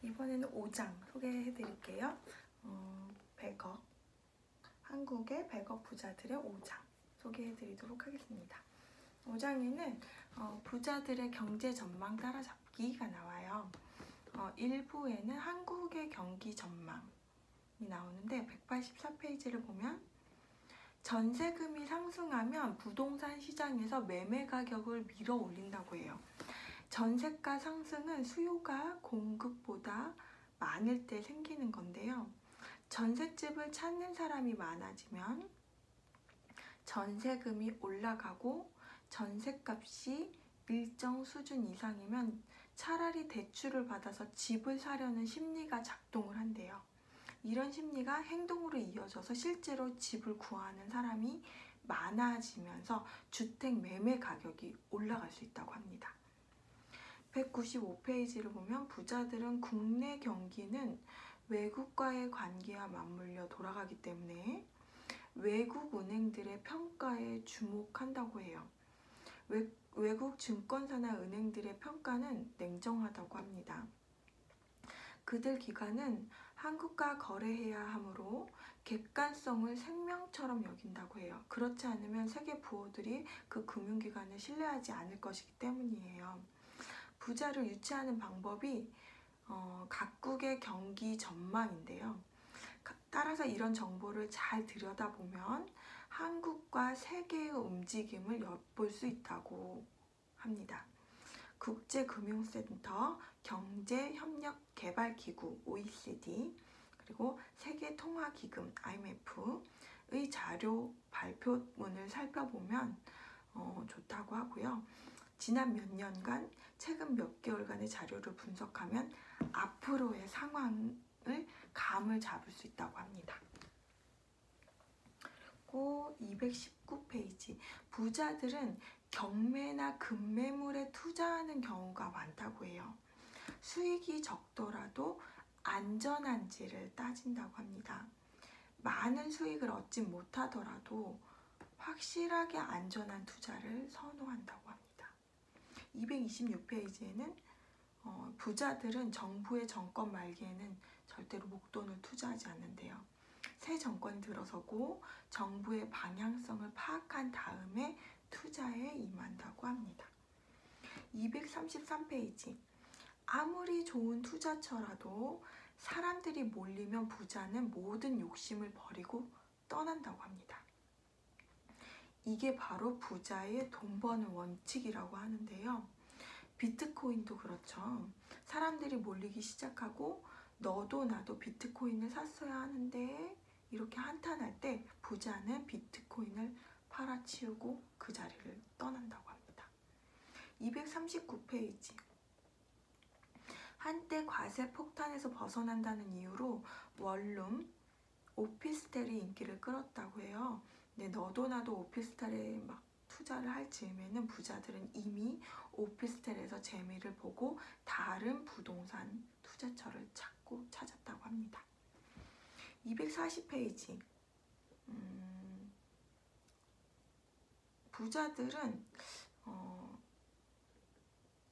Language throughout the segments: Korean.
이번에는 5장 소개해 드릴게요. 100억, 한국의 100억 부자들의 5장 소개해 드리도록 하겠습니다. 5장에는 부자들의 경제 전망 따라잡기가 나와요. 1부에는 한국의 경기 전망이 나오는데 184페이지를 보면 전세금이 상승하면 부동산 시장에서 매매 가격을 밀어 올린다고 해요. 전세가 상승은 수요가 공급보다 많을 때 생기는 건데요. 전셋집을 찾는 사람이 많아지면 전세금이 올라가고 전셋값이 일정 수준 이상이면 차라리 대출을 받아서 집을 사려는 심리가 작동을 한대요. 이런 심리가 행동으로 이어져서 실제로 집을 구하는 사람이 많아지면서 주택 매매 가격이 올라갈 수 있다고 합니다. 195페이지를 보면 부자들은 국내 경기는 외국과의 관계와 맞물려 돌아가기 때문에 외국 은행들의 평가에 주목한다고 해요. 외국 증권사나 은행들의 평가는 냉정하다고 합니다. 그들 기관은 한국과 거래해야 하므로 객관성을 생명처럼 여긴다고 해요. 그렇지 않으면 세계 부호들이 그 금융기관을 신뢰하지 않을 것이기 때문이에요. 부자를 유치하는 방법이 각국의 경기 전망인데요. 따라서 이런 정보를 잘 들여다보면 한국과 세계의 움직임을 엿볼 수 있다고 합니다. 국제금융센터, 경제협력개발기구 OECD, 그리고 세계통화기금 IMF의 자료 발표문을 살펴보면 좋다고 하고요. 지난 몇 년간, 최근 몇 개월간의 자료를 분석하면 앞으로의 상황을 감을 잡을 수 있다고 합니다. 그리고 219페이지, 부자들은 경매나 급매물에 투자하는 경우가 많다고 해요. 수익이 적더라도 안전한지를 따진다고 합니다. 많은 수익을 얻지 못하더라도 확실하게 안전한 투자를 선호한다고 합니다. 226페이지에는 부자들은 정부의 정권 말기에는 절대로 목돈을 투자하지 않는데요. 새 정권이 들어서고 정부의 방향성을 파악한 다음에 투자에 임한다고 합니다. 233페이지, 아무리 좋은 투자처라도 사람들이 몰리면 부자는 모든 욕심을 버리고 떠난다고 합니다. 이게 바로 부자의 돈 버는 원칙이라고 하는데요. 비트코인도 그렇죠. 사람들이 몰리기 시작하고 너도 나도 비트코인을 샀어야 하는데 이렇게 한탄할 때 부자는 비트코인을 팔아치우고 그 자리를 떠난다고 합니다. 239페이지, 한때 과세 폭탄에서 벗어난다는 이유로 원룸, 오피스텔이 인기를 끌었다고 해요. 근데 너도 나도 오피스텔에 막 투자를 할 즈음에는 부자들은 이미 오피스텔에서 재미를 보고 다른 부동산 투자처를 찾았다고 합니다. 240페이지, 부자들은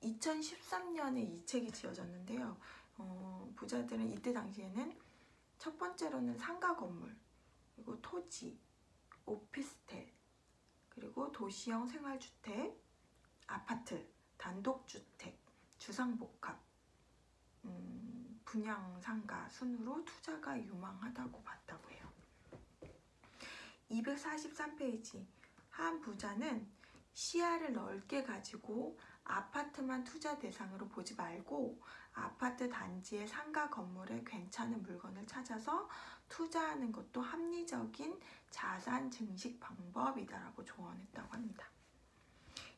2013년에 이 책이 지어졌는데요. 부자들은 이때 당시에는 첫 번째로는 상가 건물, 그리고 토지, 오피스텔, 그리고 도시형 생활주택, 아파트, 단독주택, 주상복합, 분양상가 순으로 투자가 유망하다고 봤다고 해요. 243페이지, 한 부자는 시야를 넓게 가지고 아파트만 투자 대상으로 보지 말고 아파트 단지의 상가 건물에 괜찮은 물건을 찾아서 투자하는 것도 합리적인 자산 증식 방법이다라고 조언했다고 합니다.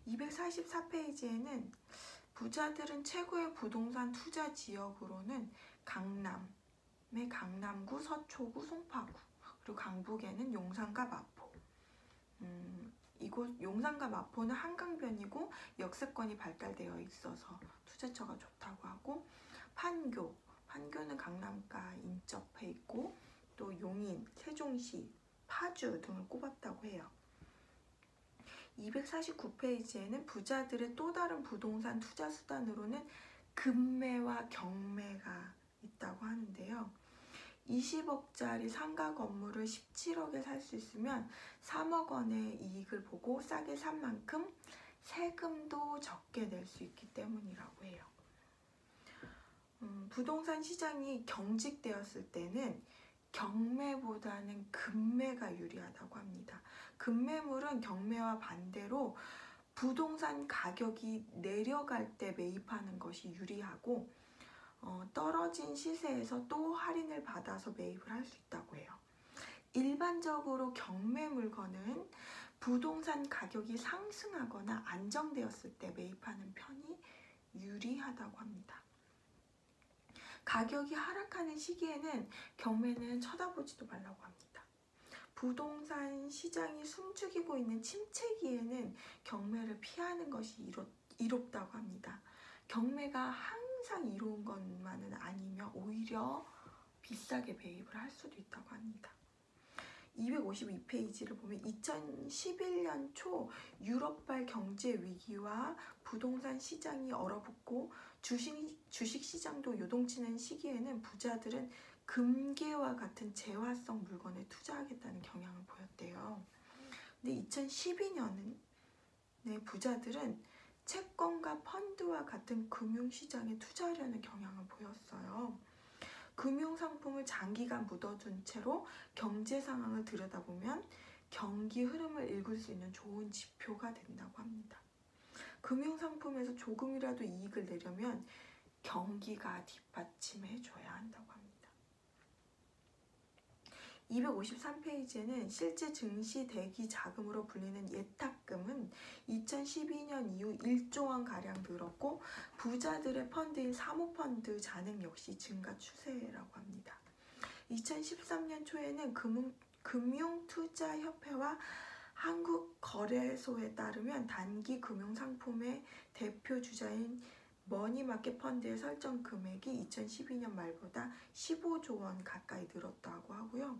244페이지에는 부자들은 최고의 부동산 투자 지역으로는 강남의 강남구, 서초구, 송파구, 그리고 강북에는 용산과 마포. 이곳 용산과 마포는 한강변이고 역세권이 발달되어 있어서 투자처가 좋다고 하고, 판교는 강남과 인접해 있고 또 용인, 세종시, 파주 등을 꼽았다고 해요. 249페이지에는 부자들의 또 다른 부동산 투자 수단으로는 급매와 경매가 20억짜리 상가 건물을 17억에 살 수 있으면 3억 원의 이익을 보고 싸게 산 만큼 세금도 적게 낼 수 있기 때문이라고 해요. 부동산 시장이 경직되었을 때는 경매보다는 급매가 유리하다고 합니다. 급매물은 경매와 반대로 부동산 가격이 내려갈 때 매입하는 것이 유리하고 떨어진 시세에서 또 할인을 받아서 매입을 할 수 있다고 해요. 일반적으로 경매 물건은 부동산 가격이 상승하거나 안정되었을 때 매입하는 편이 유리하다고 합니다. 가격이 하락하는 시기에는 경매는 쳐다보지도 말라고 합니다. 부동산 시장이 숨죽이고 있는 침체기에는 경매를 피하는 것이 이롭다고 합니다. 경매가 항상 이로운 것만은 아니며 오히려 비싸게 매입을 할 수도 있다고 합니다. 252페이지를 보면 2011년 초 유럽발 경제 위기와 부동산 시장이 얼어붙고 주식 시장도 요동치는 시기에는 부자들은 금괴와 같은 재화성 물건에 투자하겠다는 경향을 보였대요. 근데 2012년에 부자들은 채권과 펀드와 같은 금융시장에 투자하려는 경향을 보였어요. 금융상품을 장기간 묻어둔 채로 경제 상황을 들여다보면 경기 흐름을 읽을 수 있는 좋은 지표가 된다고 합니다. 금융상품에서 조금이라도 이익을 내려면 경기가 뒷받침해줘야 한다고 합니다. 253페이지에는 실제 증시 대기 자금으로 불리는 예탁금은 2012년 이후 1조 원가량 늘었고 부자들의 펀드인 사모펀드 잔액 역시 증가 추세라고 합니다. 2013년 초에는 금융투자협회와 한국거래소에 따르면 단기 금융상품의 대표 주자인 머니마켓 펀드의 설정 금액이 2012년 말보다 15조 원 가까이 늘었다고 하고요.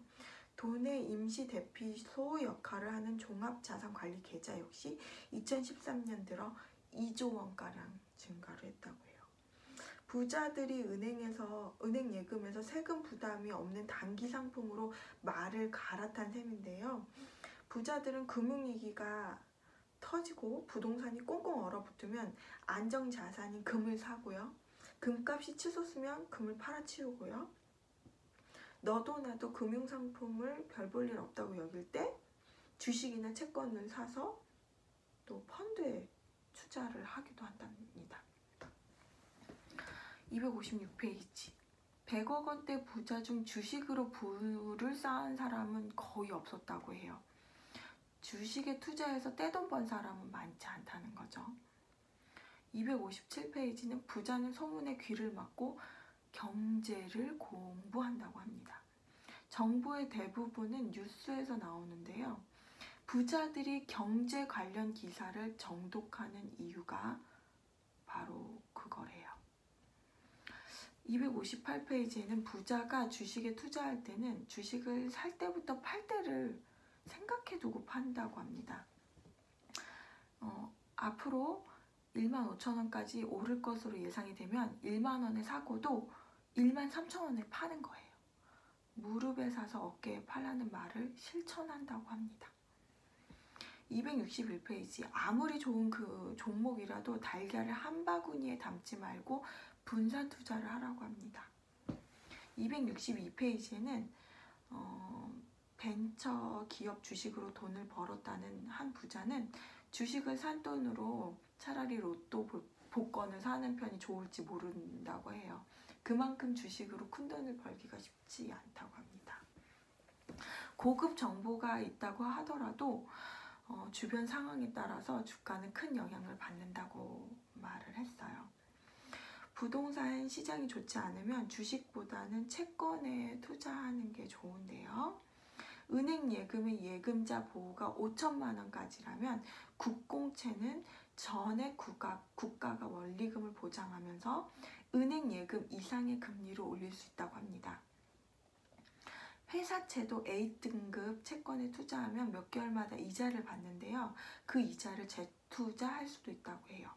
돈의 임시 대피소 역할을 하는 종합자산관리 계좌 역시 2013년 들어 2조 원가량 증가를 했다고 해요. 부자들이 은행 예금에서 세금 부담이 없는 단기 상품으로 말을 갈아탄 셈인데요. 부자들은 금융위기가 터지고 부동산이 꽁꽁 얼어붙으면 안정자산인 금을 사고요. 금값이 치솟으면 금을 팔아치우고요. 너도 나도 금융상품을 별 볼 일 없다고 여길 때 주식이나 채권을 사서 또 펀드에 투자를 하기도 한답니다. 256페이지 100억 원대 부자 중 주식으로 부를 쌓은 사람은 거의 없었다고 해요. 주식에 투자해서 떼돈 번 사람은 많지 않다는 거죠. 257페이지는 부자는 소문에 귀를 막고 경제를 공부한다고 합니다. 정보의 대부분은 뉴스에서 나오는데요. 부자들이 경제 관련 기사를 정독하는 이유가 바로 그거래요. 258페이지에는 부자가 주식에 투자할 때는 주식을 살 때부터 팔 때를 생각해두고 판다고 합니다. 앞으로 15,000원까지 오를 것으로 예상이 되면 10,000원에 사고도 13,000원에 파는 거예요. 무릎에 사서 어깨에 팔라는 말을 실천한다고 합니다. 261페이지 아무리 좋은 그 종목이라도 달걀을 한 바구니에 담지 말고 분산 투자를 하라고 합니다. 262페이지에는 벤처 기업 주식으로 돈을 벌었다는 한 부자는 주식을 산 돈으로 차라리 로또 복권을 사는 편이 좋을지 모른다고 해요. 그만큼 주식으로 큰 돈을 벌기가 쉽지 않다고 합니다. 고급 정보가 있다고 하더라도 주변 상황에 따라서 주가는 큰 영향을 받는다고 말을 했어요. 부동산 시장이 좋지 않으면 주식보다는 채권에 투자하는 게 좋은데요. 은행 예금의 예금자 보호가 5천만 원까지라면 국공채는 전액 국가가 원리금을 보장하면서 은행 예금 이상의 금리를 올릴 수 있다고 합니다. 회사채도 A등급 채권에 투자하면 몇 개월마다 이자를 받는데요. 그 이자를 재투자할 수도 있다고 해요.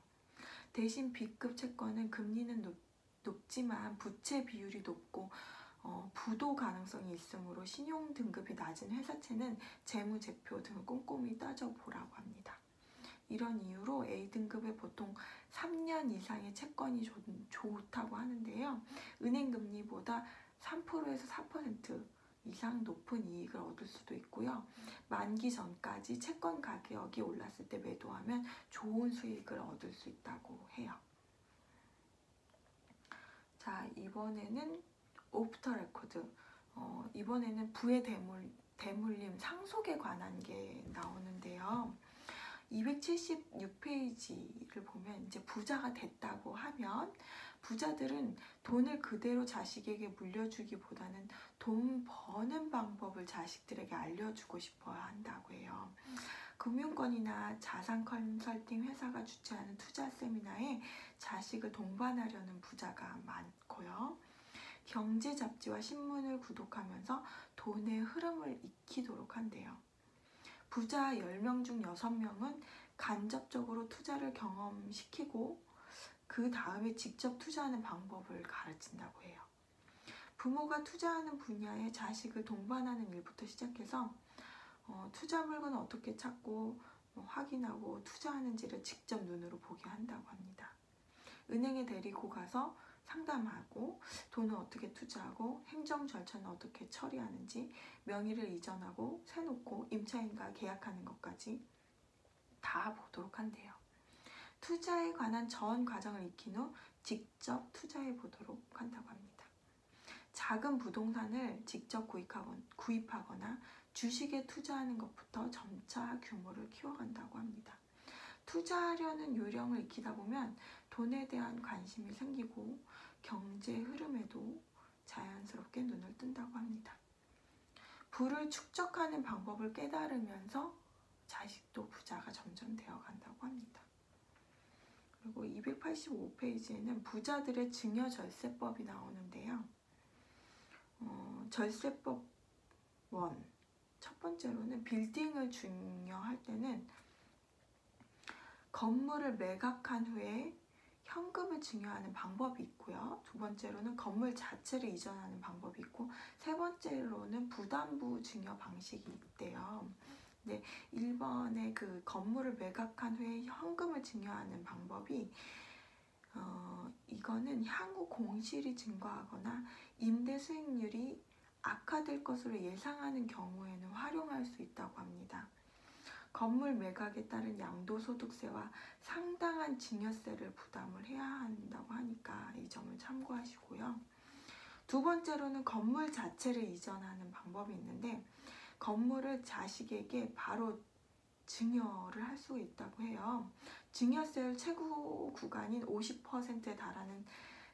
대신 B급 채권은 금리는 높지만 부채 비율이 높고 부도 가능성이 있으므로 신용 등급이 낮은 회사채는 재무제표 등을 꼼꼼히 따져보라고 합니다. 이런 이유로 A등급에 보통 3년 이상의 채권이 좋다고 하는데요. 은행 금리보다 3%에서 4% 이상 높은 이익을 얻을 수도 있고요. 만기 전까지 채권 가격이 올랐을 때 매도하면 좋은 수익을 얻을 수 있다고 해요. 자, 이번에는 오프터 레코드. 이번에는 부의 대물림 상속에 관한 게 나오는데요. 276페이지를 보면 이제 부자가 됐다고 하면 부자들은 돈을 그대로 자식에게 물려주기보다는 돈 버는 방법을 자식들에게 알려주고 싶어야 한다고 해요. 금융권이나 자산 컨설팅 회사가 주최하는 투자 세미나에 자식을 동반하려는 부자가 많고요. 경제 잡지와 신문을 구독하면서 돈의 흐름을 익히도록 한대요. 부자 10명 중 6명은 간접적으로 투자를 경험시키고 그 다음에 직접 투자하는 방법을 가르친다고 해요. 부모가 투자하는 분야에 자식을 동반하는 일부터 시작해서 투자 물건을 어떻게 찾고 확인하고 투자하는지를 직접 눈으로 보게 한다고 합니다. 은행에 데리고 가서 상담하고 돈을 어떻게 투자하고 행정 절차는 어떻게 처리하는지 명의를 이전하고 세놓고 임차인과 계약하는 것까지 다 보도록 한대요. 투자에 관한 전 과정을 익힌 후 직접 투자해 보도록 한다고 합니다. 작은 부동산을 직접 구입하거나 주식에 투자하는 것부터 점차 규모를 키워간다고 합니다. 투자하려는 요령을 익히다 보면 돈에 대한 관심이 생기고 경제 흐름에도 자연스럽게 눈을 뜬다고 합니다. 부를 축적하는 방법을 깨달으면서 자식도 부자가 점점 되어간다고 합니다. 그리고 285페이지에는 부자들의 증여절세법이 나오는데요. 절세법 1. 첫 번째로는 빌딩을 증여할 때는 건물을 매각한 후에 현금을 증여하는 방법이 있고요. 두 번째로는 건물 자체를 이전하는 방법이 있고, 세 번째로는 부담부 증여 방식이 있대요. 네, 1번의 그 건물을 매각한 후에 현금을 증여하는 방법이 이거는 향후 공실이 증가하거나 임대 수익률이 악화될 것으로 예상하는 경우에는 활용할 수 있다고 합니다. 건물 매각에 따른 양도소득세와 상당한 증여세를 부담을 해야 한다고 하니까 이 점을 참고하시고요. 두 번째로는 건물 자체를 이전하는 방법이 있는데, 건물을 자식에게 바로 증여를 할 수 있다고 해요. 증여세율 최고 구간인 50%에 달하는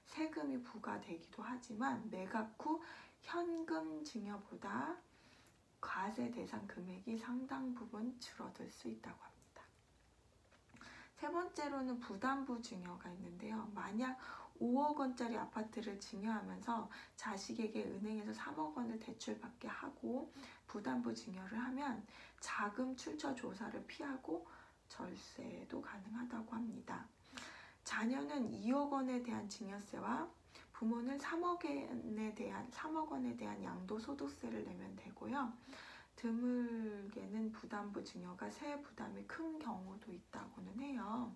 세금이 부과되기도 하지만 매각 후 현금 증여보다 과세 대상 금액이 상당 부분 줄어들 수 있다고 합니다. 세 번째로는 부담부 증여가 있는데요. 만약 5억 원짜리 아파트를 증여하면서 자식에게 은행에서 3억 원을 대출받게 하고 부담부 증여를 하면 자금 출처 조사를 피하고 절세도 가능하다고 합니다. 자녀는 2억 원에 대한 증여세와 부모는 3억 원에 대한 양도소득세를 내면 되고요. 드물게는 부담부 증여가 세 부담이 큰 경우도 있다고는 해요.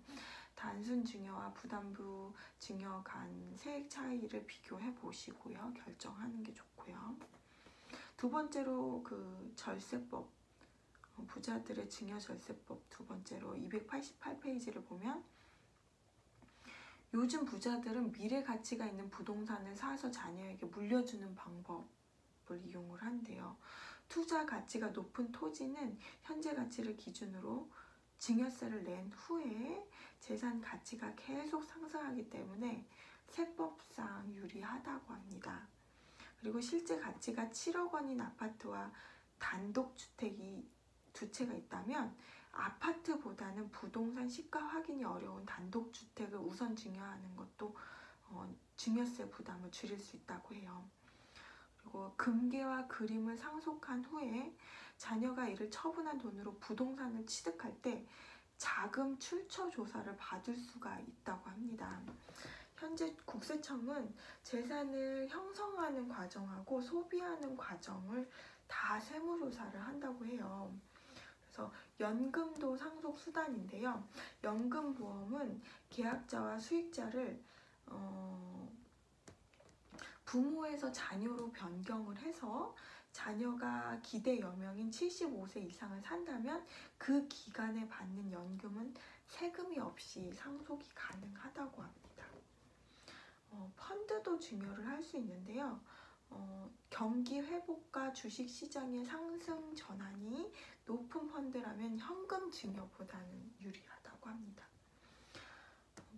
단순 증여와 부담부 증여 간 세액 차이를 비교해 보시고요. 결정하는 게 좋고요. 두 번째로 그 절세법, 부자들의 증여 절세법 두 번째로 288페이지를 보면, 요즘 부자들은 미래 가치가 있는 부동산을 사서 자녀에게 물려주는 방법을 이용을 한대요. 투자 가치가 높은 토지는 현재 가치를 기준으로 증여세를 낸 후에 재산 가치가 계속 상승하기 때문에 세법상 유리하다고 합니다. 그리고 실제 가치가 7억 원인 아파트와 단독주택이 두 채가 있다면 아파트보다는 부동산 시가 확인이 어려운 단독주택을 우선 증여하는 것도 증여세 부담을 줄일 수 있다고 해요. 그리고 금괴와 그림을 상속한 후에 자녀가 이를 처분한 돈으로 부동산을 취득할 때 자금 출처 조사를 받을 수가 있다고 합니다. 현재 국세청은 재산을 형성하는 과정하고 소비하는 과정을 다 세무조사를 한다고 해요. 그래서 연금도 상속 수단인데요. 연금보험은 계약자와 수익자를 부모에서 자녀로 변경을 해서 자녀가 기대 여명인 75세 이상을 산다면 그 기간에 받는 연금은 세금이 없이 상속이 가능하다고 합니다. 펀드도 증여를 할 수 있는데요. 경기 회복과 주식시장의 상승 전환이 높은 펀드라면 현금 증여보다는 유리하다고 합니다.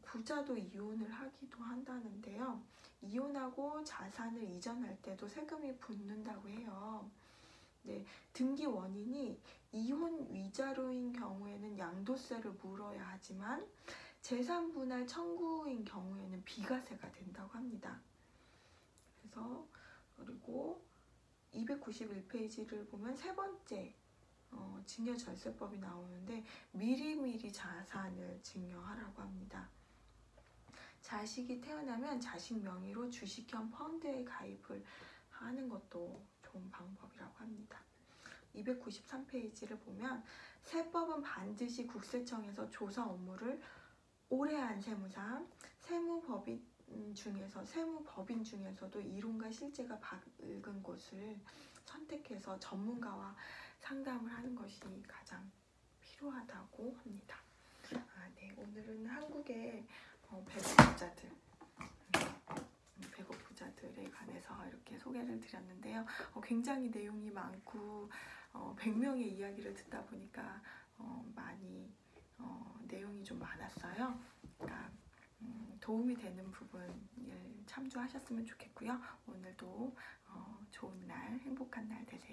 부자도 이혼을 하기도 한다는데요. 이혼하고 자산을 이전할 때도 세금이 붙는다고 해요. 네, 등기 원인이 이혼 위자료인 경우에는 양도세를 물어야 하지만 재산 분할 청구인 경우에는 비과세가 된다고 합니다. 그래서 그리고 291페이지를 보면 세 번째 증여절세법이 나오는데 미리미리 자산을 증여하라고 합니다. 자식이 태어나면 자식 명의로 주식형 펀드에 가입을 하는 것도 좋은 방법이라고 합니다. 293페이지를 보면 세법은 반드시 국세청에서 조사 업무를 오래 한 세무상, 세무법인 중에서도 이론과 실제가 밝은 곳을 선택해서 전문가와 상담을 하는 것이 가장 필요하다고 합니다. 네, 오늘은 한국의 배고프자들에 관해서 이렇게 소개를 드렸는데요. 굉장히 내용이 많고 100명의 이야기를 듣다 보니까 많이 내용이 좀 많았어요. 그러니까 도움이 되는 부분을 참조하셨으면 좋겠고요. 오늘도 좋은 날, 행복한 날 되세요.